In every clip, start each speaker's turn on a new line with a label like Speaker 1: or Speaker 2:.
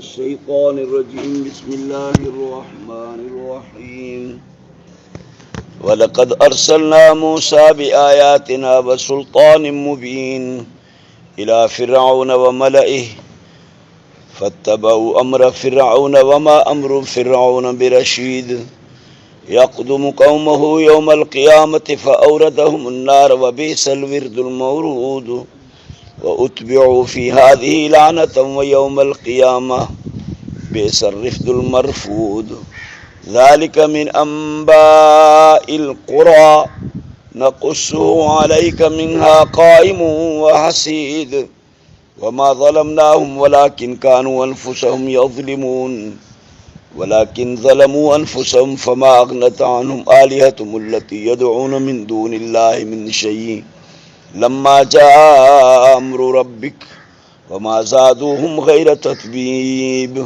Speaker 1: الشیطان الرجیم بسم اللہ الرحمن الرحیم وَلَقَدْ أَرْسَلْنَا مُوسَى بِآيَاتِنَا وَسُلْطَانٍ مُبِينٍ إِلَى فِرْعَوْنَ وَمَلَئِهِ فَاتَّبَعُوا أَمْرَ فِرْعَوْنَ وَمَا أَمْرُ فِرْعَوْنَ بِرَشِيدٍ يَقْدُمُ قَوْمَهُ يَوْمَ الْقِيَامَةِ فَأَوْرَدَهُمُ النَّارَ وَبِئْسَ الْوِرْدُ الْمَوْرُودُ وَأُتْبِعُوا فِي هَذِهِ لَعْنَةً وَيَوْمَ الْقِيَامَةِ بِئْسَ الرِّفْدُ الْمَرْفُودُ ذَلِكَ مِنْ أَنْبَاءِ الْقُرَى نَقُصُّهُ عَلَيْكَ مِنْهَا قَائِمٌ وَحَصِيدٌ وَمَا ظَلَمْنَاهُمْ وَلَكِنْ كَانُوا أَنفُسَهُمْ يَظْلِمُونَ وَلَكِنْ ظَلَمُوا أَنفُسَهُمْ فَمَا أَغْنَتْ عَنْهُمْ آلِهَتُهُمُ الَّتِي يَدْعُونَ مِنْ دُونِ اللَّهِ مِنْ شَيْءٍ لما جاء امر ربك وما زادوهم غير تتبيب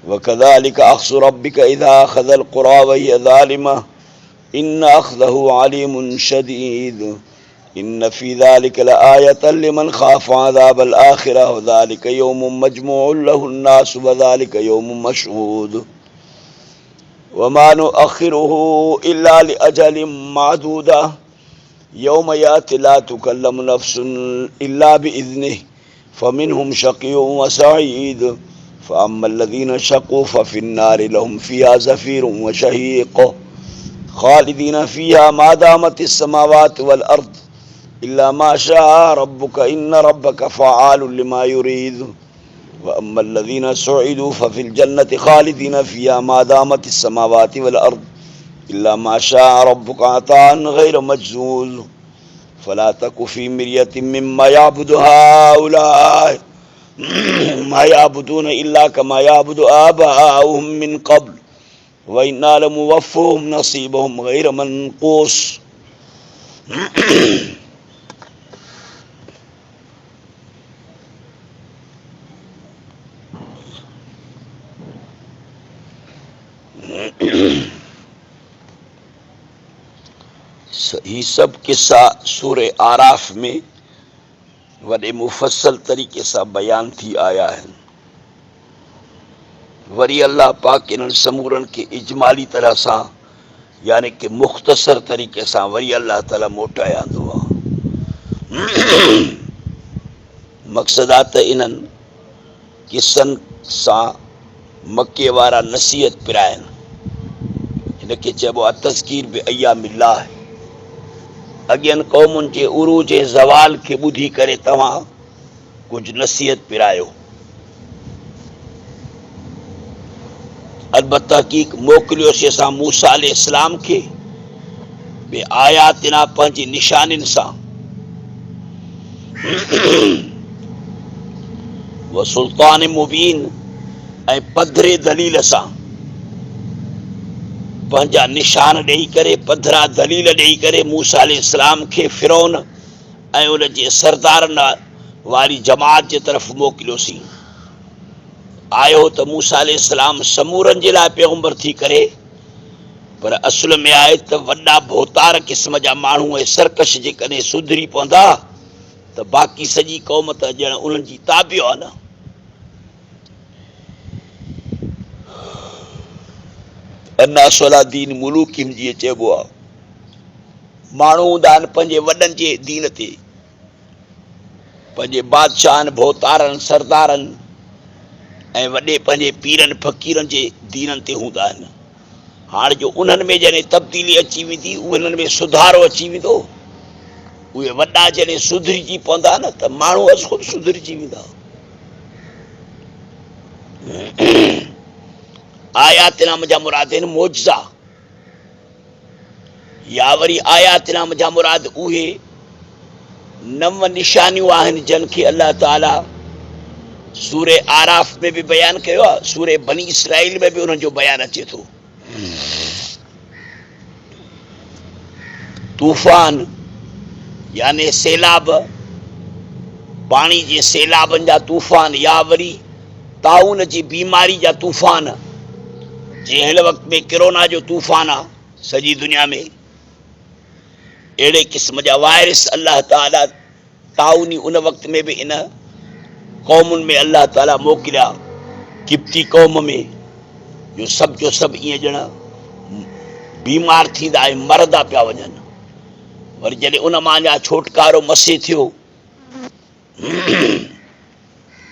Speaker 1: وكذلك اخذ ربك اذا اخذ القرى وهي ظالمه ان اخذه عليم شديد ان في ذلك لآية لمن خاف عذاب الاخره وذلك يوم مجموع له الناس وذلك يوم مشهود وما نؤخره الا لاجل معدوده یوم یأتی لا تکلم نفس الا بإذنه فمنهم شقی وسعید فاما الذین شقوا ففی النار لهم فیہا زفیر وشہیق خالدین فیہا ما دامت السماوات والارض الا ما شاء ربک ان ربک فعال لما یرید واما الذین سعدوا ففی الجنة خالدین فیہا ما دامت السماوات والارض إلا ما شاء ربك عطاء غير مجزوز فلا تك في مرية مما يعبد هؤلاء ما يعبدون إلا كما يعبد آباؤهم من قبل وإنا لموفوهم نصيبهم غير منقوص یہ سب قصہ سورہ آراف میں وڈے مفصل طریقے سے بیان تھی آیا ہے. وری اللہ پاک انہن سمورن کے اجمالی طرح سا یعنی کہ مختصر طریقے سے وری اللہ تعالی موٹایا دعا مقصد آتا انہن قصن سا مکے وارا نصیحت پرائن ان کے چبو تذکیر بے ایام اللہ ہے. اگین قومن کے عروج زوال کے بدھی کرے تمہاں کچھ نصیحت پرایو. البتہ کی موکلیو سے سا موسی علیہ السلام کے بے آیاتنا پنج نشانن سا و سلطان مبین اے پدھرے دلیل سا پنجا نشان ڈئی کرے پدھرا دلیل ڈئی کرے موسی علیہ السلام کے فرعون اے ان جے سردارن واری جماعت جے طرف موکلیو سی. آیو تو موسی علیہ السلام سمورن جے لائے پیغمبر تھی کرے پر اصل میں آئے تو وڈا بھوتار قسم جا مانو سرکش جے کنے سدھری پوندا تو باقی سجی قوم تا جن انہن جی تابع آنا. انا صلاح دین ملوکیم جی چیبو آ مانو دان پنجے وڈن جے دین تے پنجے بادشاہن بھوتارن سردارن اے وڈے پنجے پیرن فقیرن جے دینن تے ہوندان. ہاں جو انہن میں جنے تبدیلی اچی ویندی انہن میں سدھارو اچی ویندو اوے وڈا جنے سدھری جی پوندا نا تے مانو از خود سدھری جی ویندا. آیاتنا مجا مراد ہے معجزہ یا وری آیاتنا مجا مراد اوہے 9 نشانیوں آہن جن کی اللہ تعالی سورہ آراف میں بھی بیان کیا سورہ بنی اسرائیل میں بھی انہوں جو بیان اچے تھو. طوفان یعنی سیلاب پانی جے سیلابن جا طوفان یا وری طاعون جی بیماری جا طوفان جے ہل وقت میں کرونا جو طوفان آ سجی دنیا میں اڑے قسم جا وائرس اللہ تعالی تعاونی ان وقت میں بھی ان قومن میں اللہ تعالیٰ موکلیا किप्ती क़ौम में जो सभु ईअं ॼण बीमार थींदा ऐं मरंदा पिया वञनि। वरी जॾहिं उन मां अञा छोटकारो मसे थियो,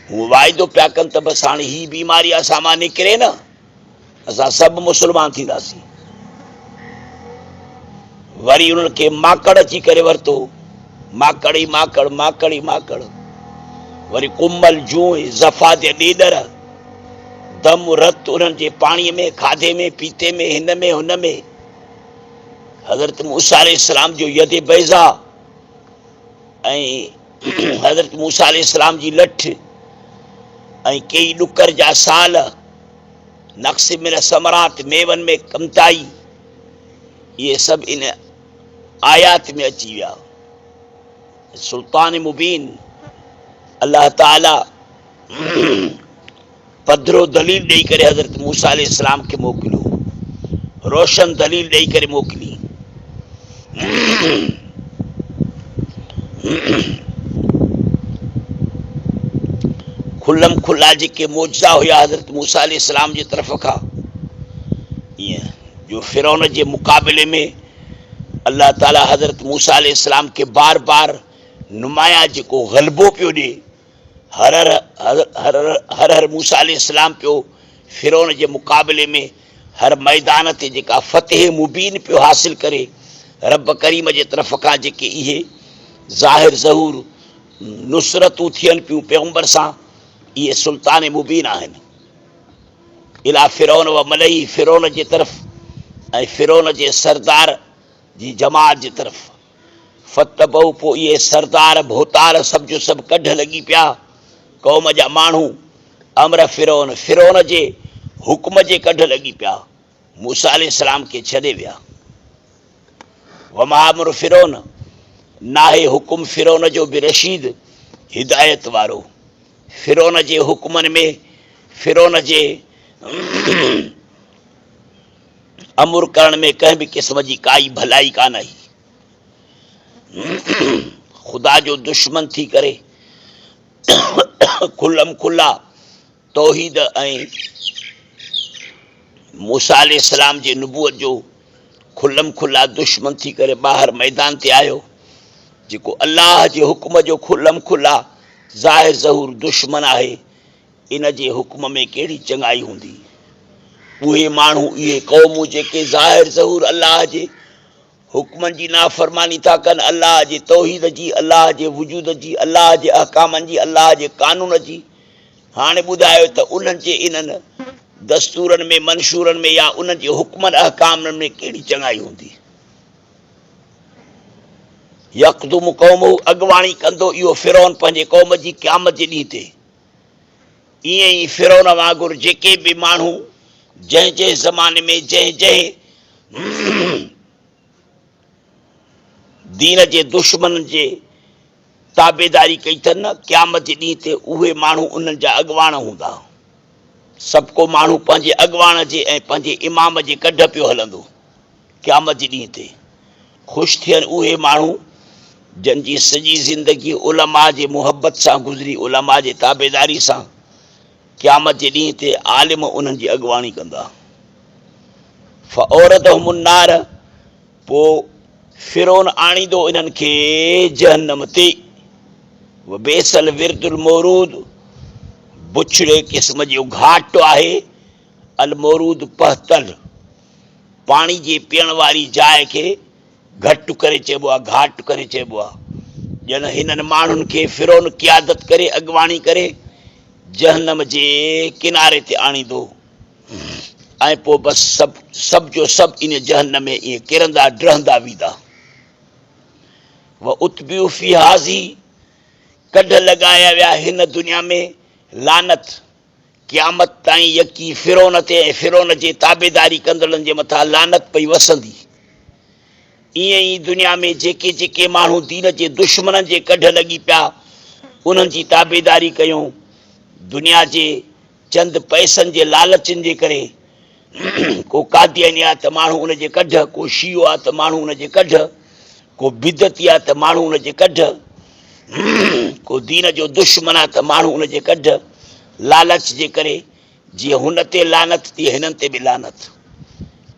Speaker 1: हू वाइदो पिया कनि त बसि हाणे ही बीमारी असां मां निकिरे न, असां सभु मुस्लमान थींदासीं। वरी उन्हनि खे माकड़ अची करे वरितो, माकड़ ई माकड़, माकड़ ई माकड़। वरी कुमल जूं ज़फ़ा जे ॾेॾर, दम रत उन्हनि जे पाणीअ में, खाधे में, पीते में, हिन में हुन में। हज़रत मूसा अलैहिस्सलाम जो यदे बैज़ा ऐं हज़रत मूसा अलैहिस्सलाम जी लठ ऐं कई ॾुकर जा साल, नक्स मिन समरात, मेवनि में कमताई, इहे सभु इन आयात में अची विया। सुल्तान मुबीन अल्लाह ताला पधरो दलील ॾेई करे हज़रत मूसा अलैहिस्सलाम खे मोकिलियो, रोशन दलील ॾेई करे मोकिली। खुल्लम खुल्ला जेके मौजज़ा हुया हज़रत मूसा अलैहिस्सलाम जी तरफ़ खां, ईअं जो फिरौन जे मुक़ाबले में अल्लाह ताला हज़रत मूसा अलैहिस्सलाम खे बार बार नुमाया जेको ग़लबो पियो ॾे। हर हर मूसा अलैहिस्सलाम पियो फिरौन जे मुक़ाबले में हर मैदान ते जेका फ़तेह मुबीन पियो हासिल करे, रब करीम जे तरफ़ खां जेके इहे ज़ाहिर ज़हूर नुसरतूं थियनि पियूं पैगंबर सां, इहे सुल्तान मुबीन आहिनि। इला फिरौन व मलई, फिरौन जे तरफ़ ऐं फिरौन जे सरदार जी जमात जे तरफ़। फतबहू, पोइ इहे सरदार भोतार सभु जो सभु कढ लॻी पिया, क़ौम जा माण्हू अमर फिरौन, फिरौन जे हुक्म जे कढ लॻी पिया, मूसा अलैहिस्सलाम खे छॾे विया। वमा अमरु फिरौन, नाहे हुकुम फिरौन जो बि रशीद, हिदायत वारो। फिरौन जे हुक्मनि में, फिरौन जे अमुर करण में कंहिं बि क़िस्म जी काई भलाई कान आई। ख़ुदा जो दुश्मन थी करे खुल्लम खुल्ला तौहीद ऐं मूसा अलैहिस्सलाम जे नबूअत जो खुल्लम खुल्ला दुश्मन थी करे ॿाहिरि मैदान ते आयो, जेको अल्लाह जे हुक्म जो खुल्लम खुल्ला ज़ाहिर ज़हूर दुश्मन आहे। इन जे हुक्म में कहिड़ी चङाई हूंदी? उहे माण्हू, इहे क़ौमूं जेके ज़ाहिर ज़हूर अल्लाह जे हुक्मनि जी नाफ़रमानी था कनि, अल्लाह जे तौहीद जी, अल्लाह जे वजूद जी, अल्लाह जे अहकामनि जी, अल्लाह जे कानून जी। हाणे ॿुधायो त उन्हनि जे इन्हनि दस्तूरनि में, मंशूरनि में या उन्हनि जे हुक्मनि अहकामनि में कहिड़ी चङाई हूंदी? यक़दुम क़ौमहू, अॻुवाणी कंदो इहो फिरौन पंहिंजे क़ौम जी क़यामत जे ॾींहं ते। ईअं ई फिरौन वांगुरु जेके बि माण्हू जंहिं जंहिं ज़माने में जंहिं जंहिं दीन जे दुश्मन जे ताबेदारी कई अथनि न, क़यामत जे ॾींहं ते उहे माण्हू उन्हनि जा अॻुवाण हूंदा। सभु को माण्हू पंहिंजे अॻुवाण जे ऐं पंहिंजे इमाम जे कढ पियो हलंदो क़यामत जे ॾींहं ते। ख़ुशि थियनि उहे माण्हू जंहिंजी सॼी ज़िंदगी उलमा जे मुहबत सां गुज़री, उलमा जे ताबेदारी सां। क़यामत जे ॾींहं ते आलिम उन्हनि जी अॻुवाणी कंदा। फ़औरदहुम नार, पोइ फिरौन आणींदो इन्हनि खे जहन्नम ते। व बेसल विरदुल मौरूद, बुछड़े क़िस्म जो घाट आहे। अल मौरूद, पहतल, पाणी जे पीअण वारी जाइ खे घटि करे चइबो आहे, घाट करे चइबो आहे। ॼण हिननि माण्हुनि खे फिरौन क़ियादत करे, अॻुवाणी करे जहन्नम जे किनारे ते आणींदो ऐं पोइ बसि सभु जो सभु इन जहन्नम में ईअं किरंदा ड्रहंदा वेंदा। व उतबियू फी हाज़ी, कढ लॻाया विया हिन दुनिया में लानत क़यामत ताईं यकी फिरौन ते ऐं फिरौन जे ताबेदारी कंदड़नि जे मथां लानत पई वसंदी। ईअं ई दुनिया में जेके जेके माण्हू दीन जे दुश्मननि जे कढ लॻी पिया, उन्हनि जी ताबेदारी कयूं, दुनिया जे चंद पैसनि जे लालचनि जे करे। को कादियानी आहे त माण्हू उन जे कढ, को शियो आहे त माण्हू उन जे कढ, को बिदती आहे त माण्हू उन जे कढ, को दीन जो दुश्मन आहे त माण्हू उन जे कढ। लालच जे करे जीअं हुन ते लानत थी हिननि ते बि लानत,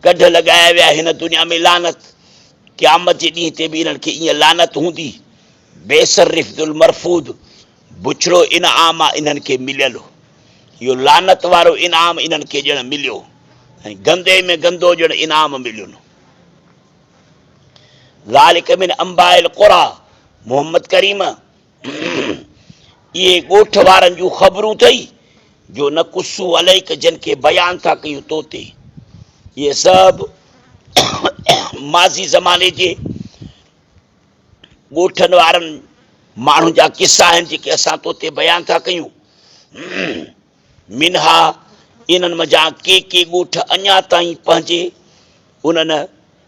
Speaker 1: कढ लॻाया विया हिन दुनिया में लानत, क़यामत जे ॾींहं ते बि इन्हनि खे ईअं लानत हूंदी। बेसर रिफ़्दुल मरफूद, बुछड़ो इनाम आहे इन्हनि खे मिलियल, इहो लानत वारो इनाम इन्हनि खे ॼण मिलियो, ऐं गंदे में गंदो ॼण इनाम मिलियो। ज़ालिक मिन अंबाइल क़ुरा, मोहम्मद करीम इहे ॻोठ वारनि जूं ख़बरूं अथई जो न कुसू अलैक, जिन खे बयान था कयूं तो ते। इहे सभु माज़ी ज़माने जे ॻोठनि वारनि माण्हुनि जा किस्सा आहिनि जेके असां तो ते बयान था कयूं। मिनहा, इन्हनि मज़ा के ॻोठ अञा ताईं पंहिंजे उन्हनि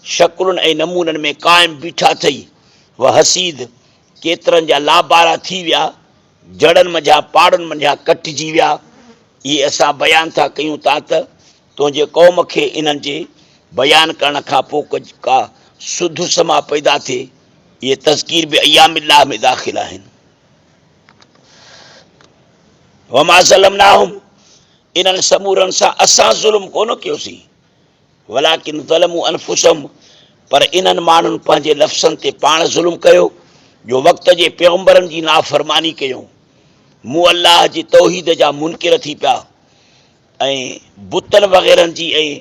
Speaker 1: शकुलुनि ऐं नमूननि में क़ाइमु बीठा अथई। व हसीद, केतिरनि जा लाबारा थी विया, जड़नि मंझा पाड़नि मंझा कटिजी विया। इहे असां बयान था कयूं था त तुंहिंजे क़ौम खे इन्हनि जे बयान करण खां पोइ का सुध समा पैदा थिए। इहे तज़कीर बि अयामिल्लाह में दाख़िल आहिनि। वमा ज़लमनाहुम, इन्हनि समूरनि सां असां ज़ुल्म कोन कयोसीं, वलाकिन ज़लमू अनफुसहुम, पर इन्हनि माण्हुनि पंहिंजे लफ़्ज़नि ते पाण ज़ुल्म कयो, जो वक़्त जे पैगंबरनि जी नाफ़रमानी कयूं, मूं अल्लाह जी तौहीद जा मुनकिर थी पिया, ऐं बुतनि वग़ैरहनि जी ऐं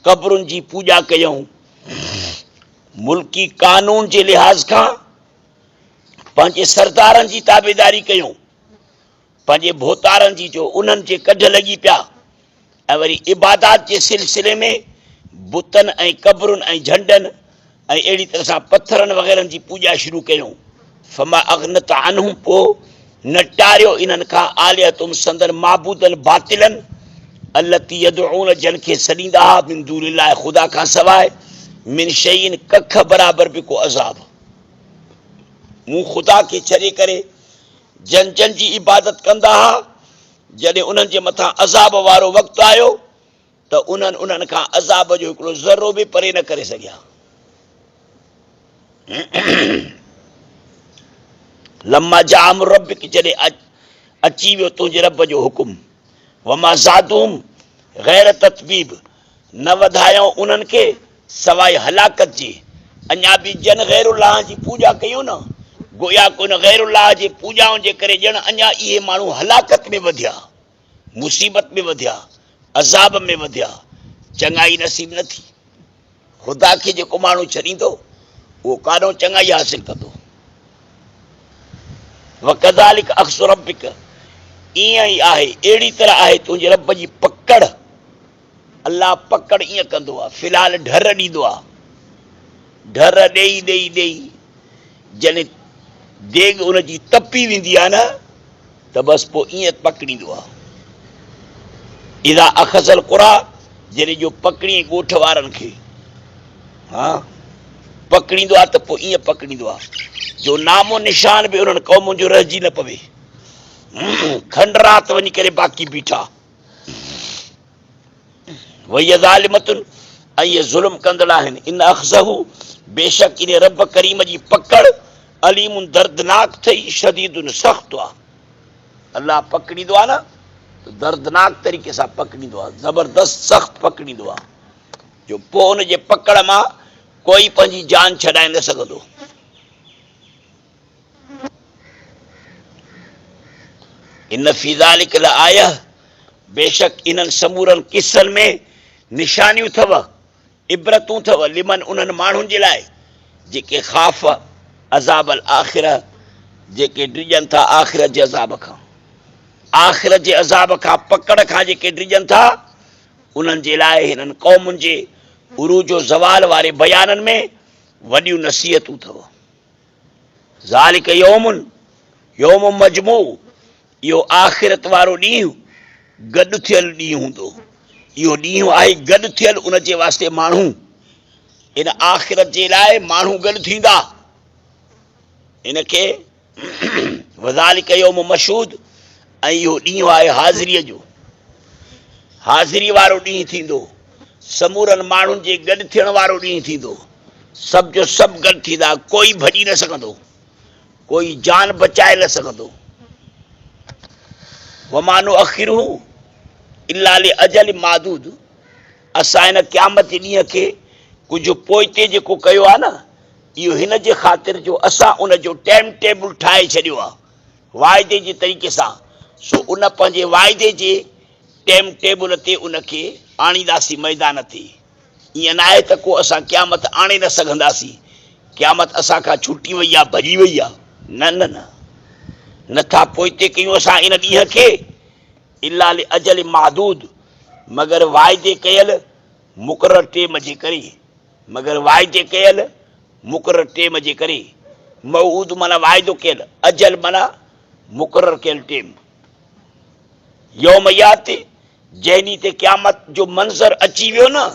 Speaker 1: क़ब्रुनि जी पूॼा कयूं। मुल्की कानून जे लिहाज़ खां पंहिंजे सरदारनि जी ताबेदारी कयूं, पंहिंजे भोतारनि जी जो उन्हनि जे कढ लॻी पिया, ऐं वरी इबादात जे सिलसिले में बुतनि ऐं क़ब्रुनि ऐं झंडनि ऐं अहिड़ी तरह सां पथरनि वग़ैरहनि जी पूॼा शुरू कयूं। फमा अगनत अनहुम, पोइ न टारियो इन्हनि खां आलियतुम, संदन माबूदनि बातिलनि, अल्लती यदऊन, जन खे सॾींदा हुआ, मिन दूनिल्लाह, ख़ुदा खां सवाइ, मिन शैइन, कख बराबरि बि को अज़ाब। मूं ख़ुदा खे छॾे करे जन जी इबादत कंदा हुआ, जॾहिं उन्हनि जे मथां अज़ाब वारो वक़्तु आयो त उन्हनि खां अज़ाब जो हिकिड़ो ज़र्रो बि परे न करे सघिया। लम्मा जा अम्र रब्बिक, जॾहिं अची वियो तुंहिंजे रब जो हुकुम, वमा ज़ादुहुम गैर ततबीब, न वधायूं उन्हनि खे सवाइ हलाकत जे। अञा बि जन गैरुल्लाह जी पूॼा कयूं न, गोया को न गैरुल्लाह जे पूॼाउनि जे करे ॼण अञा इहे माण्हू हलाकत में वधिया, मुसीबत में वधिया, अज़ाब में वधिया, चङाई नसीब न थी। ख़ुदा खे जेको माण्हू छॾींदो उहो काॾों चङाई हासिल कंदो। वकज़ालिक अख़्ज़ु रब्बिक, ईअं ई आहे, अहिड़ी तरह आहे तुंहिंजे रब जी पकड़। अल्लाह पकड़ ईअं कंदो आहे, फ़िलहालु ढर ॾींदो आहे, ढर ॾेई ॾेई ॾेई जॾहिं देग उनजी तपी वेंदी आहे न, त बसि पोइ ईअं पकड़ींदो आहे। इज़ा अख़ज़ल क़ुरा, जॾहिं जो पकड़ी ॻोठ वारनि खे, हा पकड़ींदो आहे त पोइ ईअं पकड़ींदो आहे जो नामो निशान बि उन्हनि क़ौमुनि जो रहिजी न पवे। खंड राति वञी करे बाक़ी बीठा। वही ज़ालिमतुन, ऐं इहे ज़ुल्म कंदड़ आहिनि। इन अख़्ज़हू, बेशक इन रब करीम जी पकड़, अलीमुन, दर्दनाक अथई, शदीदुन, सख़्तु आहे। अल्लाह पकड़ींदो आहे न त दर्दनाक तरीक़े सां पकड़ींदो आहे, ज़बरदस्त सख़्तु पकड़ींदो आहे, जो पोइ उन जे पकड़ मां कोई पंहिंजी जान छॾाए न सघंदो। इन फी ज़ालिक लआया, बेशक इन्हनि समूरनि किस्सनि में निशानियूं अथव, इबरतूं अथव, लिमन, उन्हनि माण्हुनि जे लाइ जेके ख़ाफ़ अज़ाबल आख़िरा, जेके डिॼनि था आख़िरत जे अज़ाब खां, आख़िरत जे अज़ाब खां, पकड़ खां जेके डिॼनि था, उन्हनि जे लाइ हिननि क़ौमुनि जे उरूज ज़वाल वारे बयाननि में वॾियूं नसीहतूं अथव। ज़ालिक यौमुन, यौम मजमू, इहो आख़िरत वारो ॾींहुं गॾु थियल ॾींहुं हूंदो। इहो ॾींहुं आहे गॾु थियल, उन जे वास्ते माण्हू, इन आख़िरत जे लाइ माण्हू गॾु थींदा। इनखे वज़ालिक यौम मशहूद, ऐं इहो ॾींहुं आहे हाज़िरीअ जो, हाज़िरी वारो ॾींहुं थींदो, समूरनि माण्हुनि जे गॾु थियण वारो ॾींहुं थींदो। सभु जो सभु गॾु थींदा, कोई भॼी न सघंदो, कोई जान बचाए न सघंदो। वमा नुअख़िरुहु, इल्ला लिअजल मादूद। असां हिन क़यामत जे ॾींहं खे कुझु पोइते जेको कयो आहे न, इहो हिन जे ख़ातिर जो असां उन जो टाइम टेबल ठाहे छॾियो आहे वाइदे जे तरीक़े सां। सो उन पंहिंजे वाइदे जे टाइम टेबल ते उनखे आणींदासीं मैदान ते। ईअं न आहे त को असां क़यामत आणे न सघंदासीं, क़यामत असां खां छुटी वई आहे, भॼी वई आहे। न न न, नथा पोइते कयूं असां इन ॾींहं खे इल्ला लिअजल मादूद, मगर वाइदे कयल मुक़रर टेम जे करे, मगर वाइदे कयल मुक़रर टेम जे करे। मऊद माना वाइदो कयल, अजल माना मुक़रर कयल टेम। यौम याति, जंहिं ॾींहं ते क़यामत जो मंज़र अची वियो न,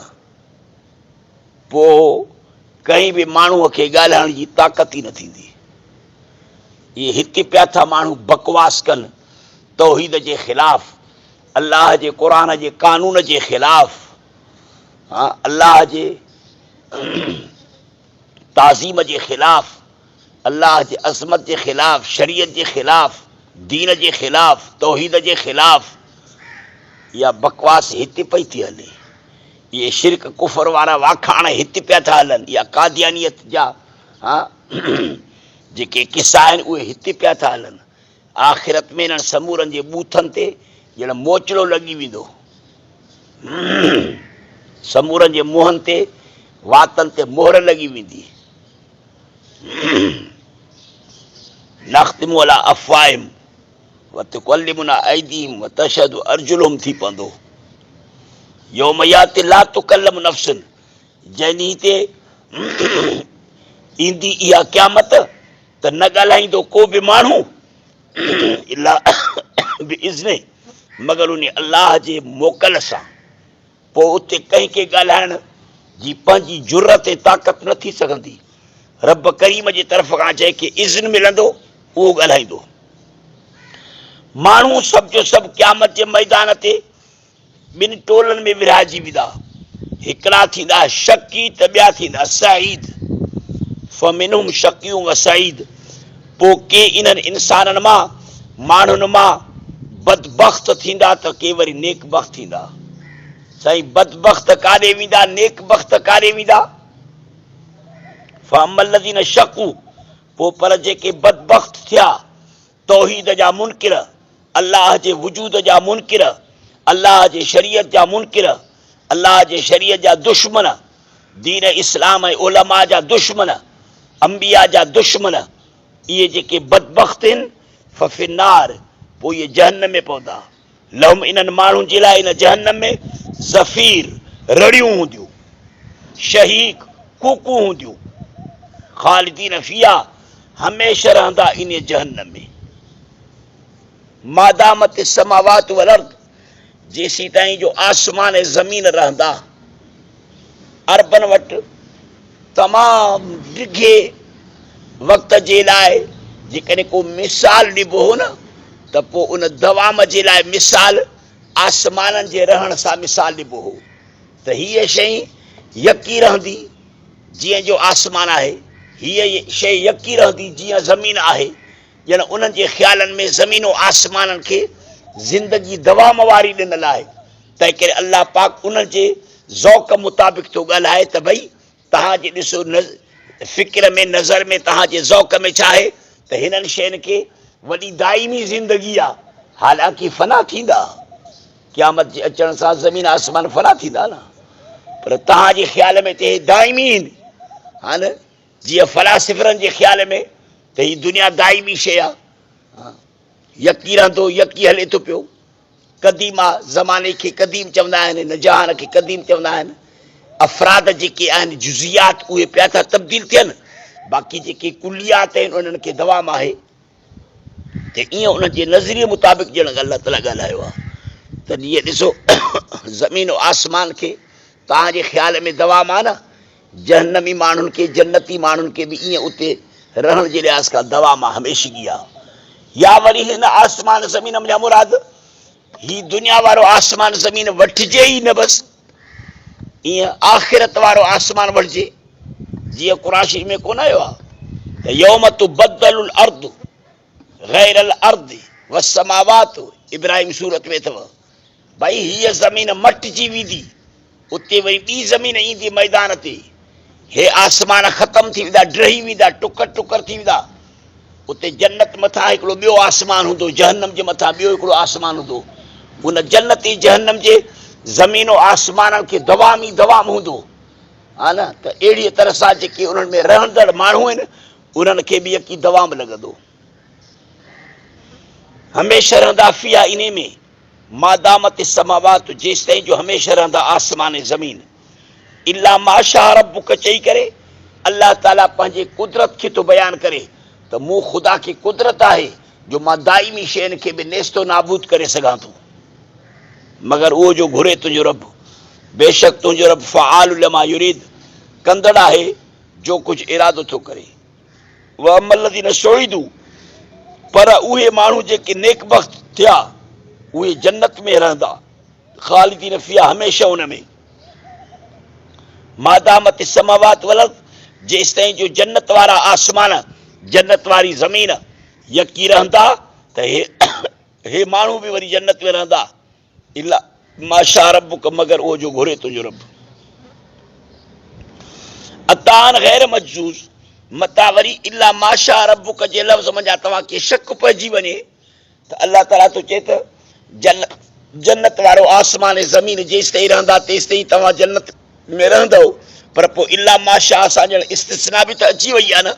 Speaker 1: पोइ कंहिं बि माण्हूअ खे ॻाल्हाइण जी ताक़त ई न थींदी। इहे हिते पिया था माण्हू बकवास कनि तौहीद जे ख़िलाफ़, अल्लाह जे क़ुरान जे कानून जे ख़िलाफ़, अल्लाह जे ताज़ीम जे ख़िलाफ़, अल्लाह जे अज़मत जे ख़िलाफ़, शरीयत जे ख़िलाफ़, दीन जे ख़िलाफ़, तौहीद जे ख़िलाफ़। इहा बकवास हिते पई थी हले। इहे शिरक कुफर वारा वाखाण हिते पिया था हलनि। इहा कादियानियत जा जेके किसा आहिनि उहे हिते पिया था हलनि। आख़िरत में इन्हनि समूरनि जे बूथनि ते ॼण मोचड़ो लॻी वेंदो, समूरनि जे मुंहंनि ते, वातनि ते मोहर लॻी वेंदी। नख़्तिमु अला अफ़वाहिम व तुकल्लिमुना ऐदीहिम व तशहदु अर्जुलुहुम थी पवंदो। यौम याति ला तुकल्लमु नफ़्सुन, जंहिं ॾींहं ते ईंदी इहा क़यामत त न ॻाल्हाईंदो को बि माण्हू इल्ला बिइज़्निही, मगर उन अल्लाह जे मोकल सां। पोइ उते कंहिंखे ॻाल्हाइण जी पंहिंजी जुरत ऐं ताक़त न थी सघंदी। रब करीम जे तरफ़ खां जंहिंखे इज़्न मिलंदो उहो ॻाल्हाईंदो। माण्हू सभु जो सभु क़यामत जे मैदान ते ॿिनि टोलनि में विरहाइजी वेंदा। हिकिड़ा थींदा शकी त ॿिया थींदा साईद। फमिनहुम शकियूं व साईद। पोइ के इन्हनि इंसाननि मां, माण्हुनि मां बदबख़्त थींदा त के वरी नेकबख़्त थींदा। साईं, बदबख़्त काॾे वेंदा, नेकबख़्त काॾे वेंदा? फअम्मल लज़ीन शकू, पोइ पर जेके बदबख़्त थिया, तौहीद जा मुनकिर, अल्लाह जे वजूद जा मुनकिर, अल्लाह जे शरीयत जा मुनकिर, अल्लाह जे शरीयत जा दुश्मन, दीन इस्लाम ऐं उलमा जा दुश्मन, अंबिया जा दुश्मन, इहे जेके बदबख़्त आहिनि फफिन्नार, पोइ इहे जहन्नम में पवंदा। लहुम, इन्हनि माण्हुनि जे लाइ इन जहन्नम में ज़फ़ीर, रड़ियूं हूंदियूं, शहीक, कूकूं हूंदियूं। ख़ालिदीन फ़िहा, हमेशह रहंदा इन जहन्नम में। मादामत समावात वल अर्द, जेसीं ताईं जो आसमान ऐं ज़मीन रहंदा। अरबन वटि तमामु ॾिघे वक़्त जे लाइ जेकॾहिं को मिसाल ॾिबो हो न, त पोइ उन दवाम जे लाइ मिसाल आसमाननि जे रहण सां मिसाल ॾिबो हो त हीअ शइ यकी रहंदी जीअं जो आसमान आहे, हीअ शइ यकी रहंदी जीअं ज़मीन आहे। ॼण उन्हनि जे ख़्यालनि में ज़मीन ऐं आसमाननि खे ज़िंदगी दवाम वारी ॾिनल आहे। तंहिं करे अल्लाह पाक उन्हनि जे ज़ौक़ मुताबिक़ थो ॻाल्हाए त भई तव्हांजे ॾिसो फ़िक्र में, नज़र में, तव्हांजे ज़ौक़ में छा आहे त हिननि शयुनि खे वॾी दाइमी ज़िंदगी आहे। हालांकि फ़ना थींदा, क़यामत जे अचण सां ज़मीन आसमान फ़ना थींदा न, पर तव्हांजे ख़्याल में त हे दाइमी आहिनि। हा न, जीअं फ़लासिफ़रनि जे ख़्याल में त हीअ दुनिया दाइमी शइ आहे, यकी रहंदो, यकी हले थो पियो। क़दीम आहे, ज़माने खे क़दीम चवंदा आहिनि, हिन जहान खे क़दीम चवंदा आहिनि। अफ़राद जेके आहिनि, जुज़ियात, उहे पिया था तब्दील थियनि, बाक़ी जेके कुलियात आहिनि उन्हनि खे दवाम आहे। त ईअं उन्हनि जे नज़रिये मुताबिक़ ॼण अल्लाह ताला ॻाल्हायो आहे त ईअं ॾिसो ज़मीन आसमान खे तव्हांजे ख़्याल में दवाम आहे न, जहन्नमी माण्हुनि खे, जन्नती माण्हुनि खे बि ईअं उते रहण जे लिहाज़ खां दवाम आहे, हमेशगी आहे। या वरी हिन आसमान ज़मीन में मुराद ही दुनिया वारो आसमान ज़मीन वठिजे ई न, बसि ईअं आख़िरत वारो आसमान वठिजे। जीअं क़ुरान शरीफ़ में कोन आयो आहे त यौम तुबद्दलुल अर्दु गैरल अर्दि वस्समावात, इब्राहिम सूरत में अथव। भाई हीअ ज़मीन मटिजी वेंदी, उते वरी ॿी ज़मीन ईंदी मैदान ते, हे आसमान ख़तम थी वेंदा, ड्रही वेंदा, टुकर टुकर थी वेंदा। उते जन्नत मथां हिकिड़ो ॿियो आसमान हूंदो, जहन्नम जे मथां ॿियो हिकिड़ो आसमान हूंदो। उन जन्नत ऐं जहन्नम जे ज़मीन आसमाननि खे दवाम ई दवाम हूंदो, हा न। त अहिड़ीअ तरह सां जेके उन्हनि में रहंदड़ माण्हू आहिनि उन्हनि खे बि यकी दवाम लॻंदो, हमेशह रहंदा फिया इन में, मादामत समावात, जेसि ताईं जो हमेशह रहंदा आसमान ऐं ज़मीन। इल्ला माशा रब्बुक चई करे अल्लाह ताला पंहिंजे कुदरत खे थो बयानु करे त मूं ख़ुदा खे कुदरत आहे जो मां दाइमी शयुनि खे बि नेस्तो नाबूद करे सघां थो, मगर उहो जो घुरे तुंहिंजो रब। बेशक तुंहिंजो रब फ़आल लिमा युरीद, कंदड़ आहे जो कुझु इरादो थो करे। व अमल लज़ीन सुईदू, पर उहे माण्हू जेके नेकबख्त थिया उहे जन्नत में रहंदा, ख़ालिदीन फ़िहा, हमेशह उन में। मादामत समावात वल अर्ज़, जेसि ताईं जो जन्नत वारा आसमान, जन्नत वारी ज़मीन यकी रहंदा, त हे माण्हू बि वरी जन्नत में रहंदा। इल्ला माशा रब्बुक, मगर उहो जो घुरे तुंहिंजो रब। अतान गैर मजूज़, मता वरी इल्ला माशा रब्बुक जे लफ़्ज़ मंझां तव्हांखे शक पइजी वञे त अल्लाह ताला तो चए त जन्नत वारो आसमान ऐं ज़मीन जेसि ताईं रहंदा तेसि ताईं तव्हां जन्नत में रहंदव। पर पोइ इल्ला माशा सां ॼण इस्तिस्ना बि त अची वई आहे न,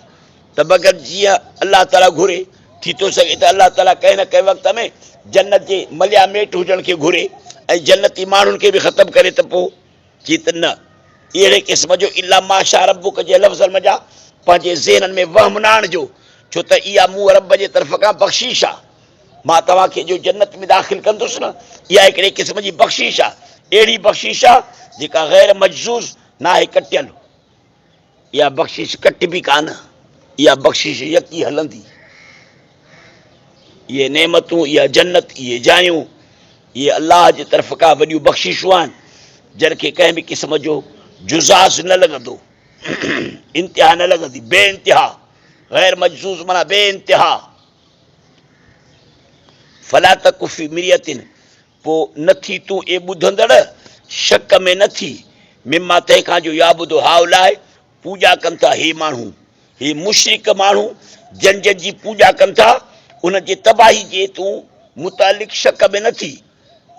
Speaker 1: त मगर जीअं अल्लाह ताला घुरे, थी थो सघे त अल्लाह ताला कंहिं न कंहिं वक़्त में जन्नत जे मलिया मेट हुजण खे घुरे ऐं जन्नती माण्हुनि खे बि ख़तमु करे, त पोइ चई त न, अहिड़े क़िस्म जो इल्ला माशा रब्बुक जे लफ़्ज़नि मंझां पंहिंजे ज़हननि में वहम न आणिजो, छो त इहा मूं रब जे तरफ़ खां बख़्शीश आहे। मां तव्हांखे जो जन्नत में दाख़िल कंदुसि न, इहा हिकिड़े क़िस्म जी बख़्शीश आहे, अहिड़ी बख़्शीश आहे जेका गैर मजज़ूज़ न आहे, कटियल। इहा बख़्शीश कट बि कान, इहा बख़्शीश यकी हलंदी। इहे नेमतूं, इहा जन्नत, इहे जायूं, इहे अलाह जे तरफ़ खां वॾियूं बख़्शीशूं आहिनि, जन खे कंहिं बि क़िस्म जो जुज़ाज़ न लॻंदो, इंतिहा न लॻंदी, बे इंतिहा। गैर मजज़ूज़ माना बे इंतिहा। फला तक फी मिरियतिन, पोइ नथी तूं ए ॿुधंदड़ शक में नथी, मिमा तंहिंखां जो याबुदो हाउलाए, पूॼा कनि था हे माण्हू, हे मुशरिक माण्हू जन जन जी पूॼा कनि था, उन जे तबाही जे तूं मुतालिक़ शक में नथी।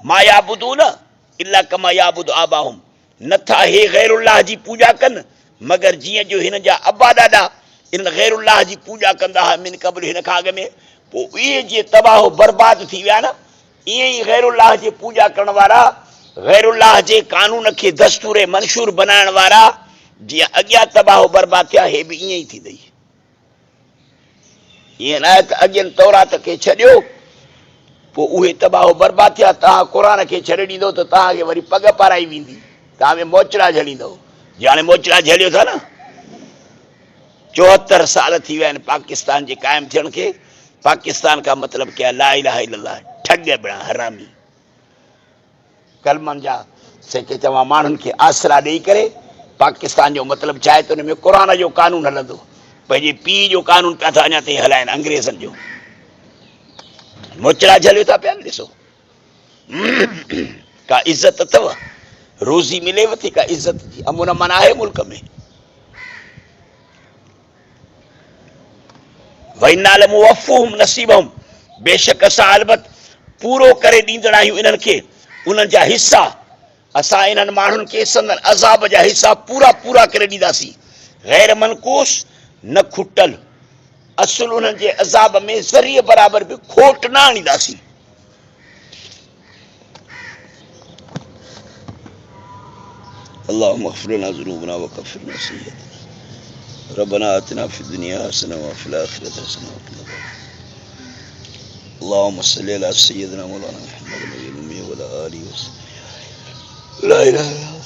Speaker 1: मा याबुदू न इल्ला कमा याबुदु आबाहुम, नथा हे गैरुल्लाह जी पूॼा कनि मगर जीअं जो हिन जा अबा ॾाॾा इन गैरुल्लाह जी पूॼा कंदा हुआ मिन क़ब्ल, हिन खां अॻु में। पोइ इहे जीअं तबाह बर्बाद थी विया न, ईअं ई गैरुल्लाह जी पूॼा करण वारा, गैरुल्लाह जे कानून खे दस्तूर मंशूर बनाइण वारा जीअं अॻियां तबाह बर्बाद थिया, हे बि ईअं ई थींदई। ईअं न आहे त अॻियनि तौरात खे छॾियो पोइ उहे तबाह बर्बाद थिया, तव्हां क़ुर खे छॾे ॾींदो त तव्हांखे वरी पग पाराई वेंदी, तव्हां में मोचड़ा झलींदव। जीअं हाणे मोचड़ा झलियो था न, 74 साल थी विया आहिनि पाकिस्तान जे क़ाइमु थियण खे। पाकिस्तान का मतिलबु क्या, ला इलाहा इल्लल्लाह, ठग बणा हरामी कलमनि जा सेके तव्हां माण्हुनि खे आसरा ॾेई करे। पाकिस्तान जो मतिलबु छा आहे त हुन में क़ुर जो कानून हलंदो, पंहिंजे पीउ जो कानून पिया था अञा ताईं हलाइनि, अंग्रेज़नि जो। मोचड़ा झलियो था पिया, ॾिसो का इज़त अथव, रोज़ी मिलेव थी का इज़त जी, अमन अमन आहे मुल्क में। वइन्ना मुवफ़्फ़िहुम नसीबहुम, बेशक असां अलबत पूरो करे ॾींदड़ आहियूं इन्हनि खे उन्हनि जा हिसा। असां इन्हनि माण्हुनि खे संदन अज़ाब जा हिसा पूरा पूरा करे ॾींदासीं, गैर मनकूस, न खुटल। असुल उन्हनि जे अज़ाब में ज़रीअ बराबरि बि खोट न आणींदासीं। अल्लाहुम्मा अग़फ़िर लना ज़ुनूबना व कफ़िर लना सय्यिअतना रब्बना आतिना फ़िद दुनिया हसना व फ़िल आख़िरति हसना व क़िना अज़ाबन्नार। अल्लाहुम्मा सल्लि अला सय्यिदिना मौलाना मुहम्मद नबिय्यिल उम्मी व अला आलिहि व सह्बिहि। ला इलाहा इल्लल्लाह।